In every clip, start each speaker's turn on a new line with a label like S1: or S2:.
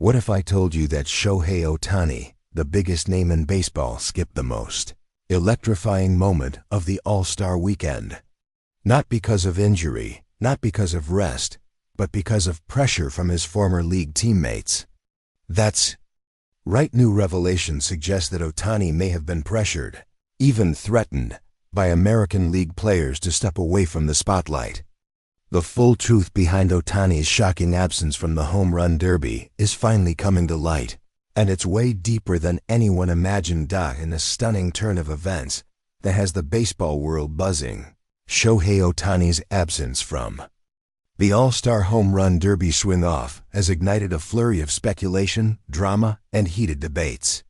S1: What if I told you that Shohei Ohtani, the biggest name in baseball, skipped the most electrifying moment of the All-Star weekend? Not because of injury, not because of rest, but because of pressure from his former league teammates. That's right. New revelation suggests that Ohtani may have been pressured, even threatened, by American League players to step away from the spotlight. The full truth behind Ohtani's shocking absence from the Home Run Derby is finally coming to light, and it's way deeper than anyone imagined. In a stunning turn of events that has the baseball world buzzing, Shohei Ohtani's absence from the All-Star Home Run Derby swing-off has ignited a flurry of speculation, drama, and heated debates.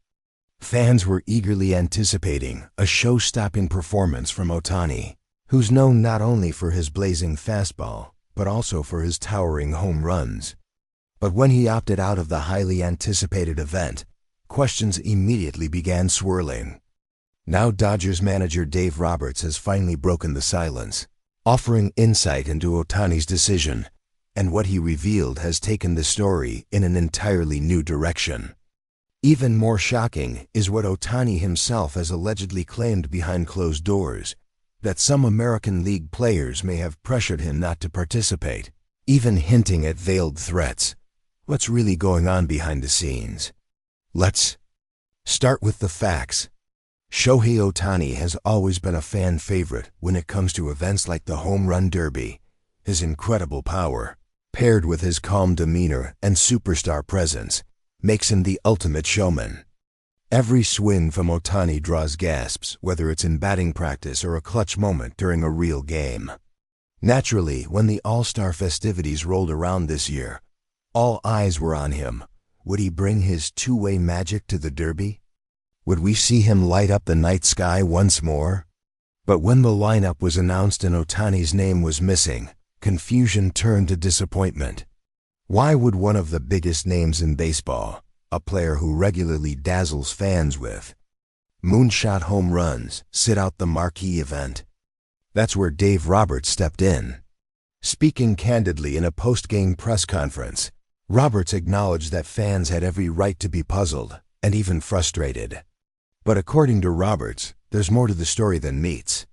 S1: Fans were eagerly anticipating a show-stopping performance from Ohtani, who's known not only for his blazing fastball, but also for his towering home runs. But when he opted out of the highly anticipated event, questions immediately began swirling. Now Dodgers manager Dave Roberts has finally broken the silence, offering insight into Ohtani's decision, and what he revealed has taken the story in an entirely new direction. Even more shocking is what Ohtani himself has allegedly claimed behind closed doors, that some American League players may have pressured him not to participate, even hinting at veiled threats. What's really going on behind the scenes? Let's start with the facts. Shohei Ohtani has always been a fan favorite when it comes to events like the Home Run Derby. His incredible power, paired with his calm demeanor and superstar presence, makes him the ultimate showman. Every swing from Ohtani draws gasps, whether it's in batting practice or a clutch moment during a real game. Naturally, when the All-Star festivities rolled around this year, all eyes were on him. Would he bring his two-way magic to the Derby? Would we see him light up the night sky once more? But when the lineup was announced and Ohtani's name was missing, confusion turned to disappointment. Why would one of the biggest names in baseball, a player who regularly dazzles fans with moonshot home runs, sit out the marquee event? That's where Dave Roberts stepped in. Speaking candidly in a post-game press conference, Roberts acknowledged that fans had every right to be puzzled and even frustrated. But according to Roberts, there's more to the story than meets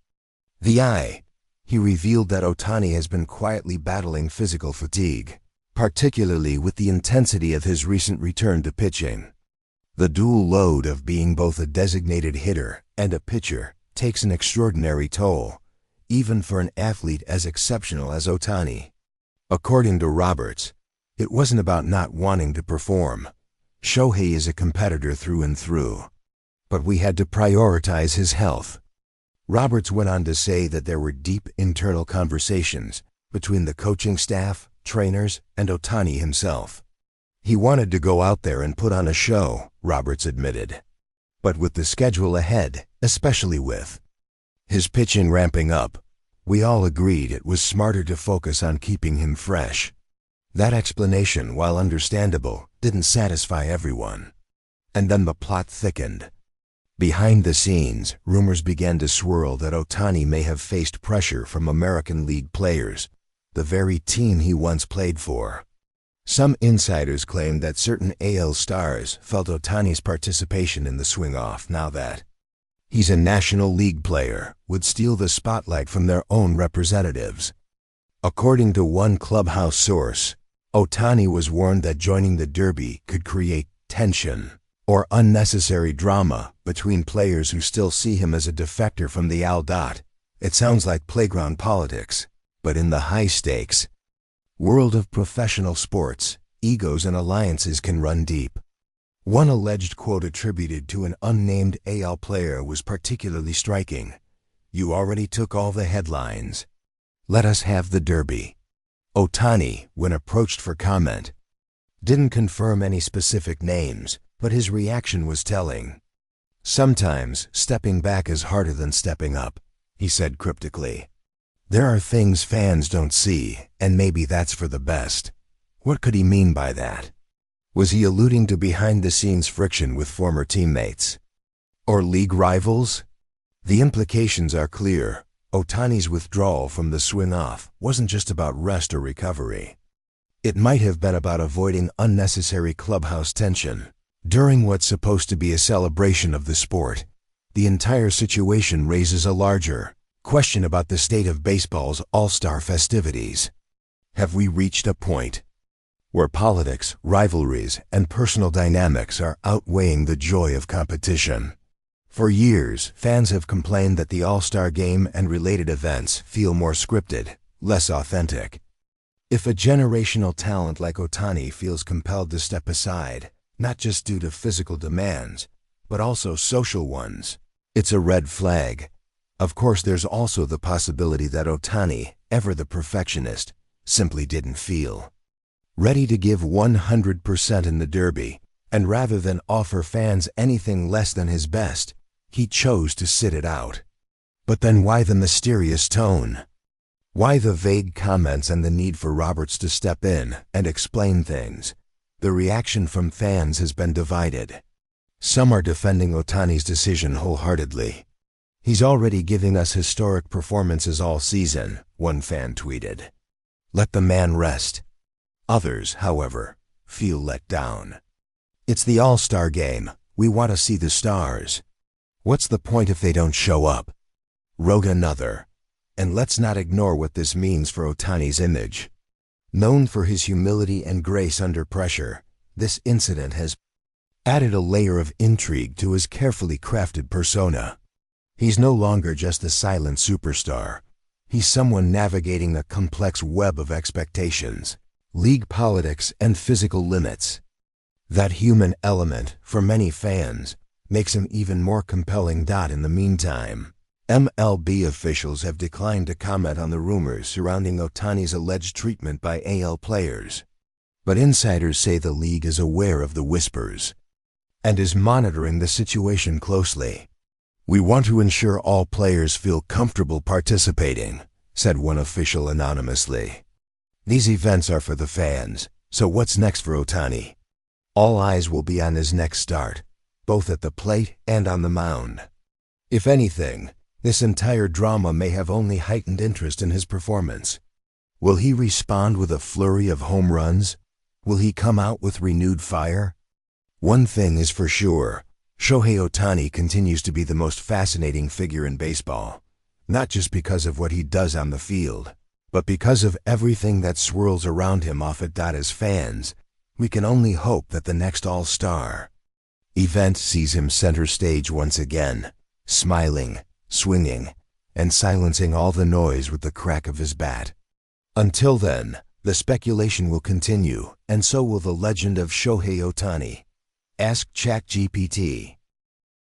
S1: the eye. He revealed that Ohtani has been quietly battling physical fatigue, particularly with the intensity of his recent return to pitching. The dual load of being both a designated hitter and a pitcher takes an extraordinary toll, even for an athlete as exceptional as Ohtani. According to Roberts, it wasn't about not wanting to perform. Shohei is a competitor through and through. But we had to prioritize his health. Roberts went on to say that there were deep internal conversations between the coaching staff, trainers, and Ohtani himself. He wanted to go out there and put on a show, Roberts admitted. But with the schedule ahead, especially with his pitching ramping up, we all agreed it was smarter to focus on keeping him fresh. That explanation, while understandable, didn't satisfy everyone. And then the plot thickened. Behind the scenes, rumors began to swirl that Ohtani may have faced pressure from American League players, the very team he once played for. Some insiders claimed that certain AL stars felt Ohtani's participation in the swing-off, now that he's a National League player, would steal the spotlight from their own representatives. According to one clubhouse source, Ohtani was warned that joining the Derby could create tension or unnecessary drama between players who still see him as a defector from the Al. It sounds like playground politics, but in the high-stakes world of professional sports, egos and alliances can run deep. One alleged quote attributed to an unnamed AL player was particularly striking. "You already took all the headlines. Let us have the Derby." Ohtani, when approached for comment, didn't confirm any specific names, but his reaction was telling. "Sometimes stepping back is harder than stepping up," he said cryptically. "There are things fans don't see, and maybe that's for the best." What could he mean by that? Was he alluding to behind-the-scenes friction with former teammates or league rivals? The implications are clear. Ohtani's withdrawal from the swing-off wasn't just about rest or recovery. It might have been about avoiding unnecessary clubhouse tension. During what's supposed to be a celebration of the sport, the entire situation raises a larger question about the state of baseball's All-Star festivities. Have we reached a point where politics, rivalries, and personal dynamics are outweighing the joy of competition? For years, fans have complained that the All-Star game and related events feel more scripted, less authentic. If a generational talent like Ohtani feels compelled to step aside, not just due to physical demands, but also social ones, it's a red flag. Of course, there's also the possibility that Ohtani, ever the perfectionist, simply didn't feel ready to give 100% in the Derby, and rather than offer fans anything less than his best, he chose to sit it out. But then why the mysterious tone? Why the vague comments and the need for Roberts to step in and explain things? The reaction from fans has been divided. Some are defending Ohtani's decision wholeheartedly. "He's already giving us historic performances all season," one fan tweeted. "Let the man rest." Others, however, feel let down. "It's the All-Star game. We want to see the stars. What's the point if they don't show up?" wrote another. And let's not ignore what this means for Ohtani's image. Known for his humility and grace under pressure, this incident has added a layer of intrigue to his carefully crafted persona. He's no longer just a silent superstar. He's someone navigating the complex web of expectations, league politics, and physical limits. That human element, for many fans, makes him even more compelling. In the meantime, MLB officials have declined to comment on the rumors surrounding Ohtani's alleged treatment by AL players. But insiders say the league is aware of the whispers and is monitoring the situation closely. "We want to ensure all players feel comfortable participating," said one official anonymously. "These events are for the fans, so what's next for Ohtani? All eyes will be on his next start, both at the plate and on the mound. If anything, this entire drama may have only heightened interest in his performance. Will he respond with a flurry of home runs? Will he come out with renewed fire? One thing is for sure, Shohei Ohtani continues to be the most fascinating figure in baseball, not just because of what he does on the field, but because of everything that swirls around him off it. As fans, we can only hope that the next All-Star event sees him center stage once again, smiling, swinging, and silencing all the noise with the crack of his bat. Until then, the speculation will continue, and so will the legend of Shohei Ohtani. Ask ChatGPT.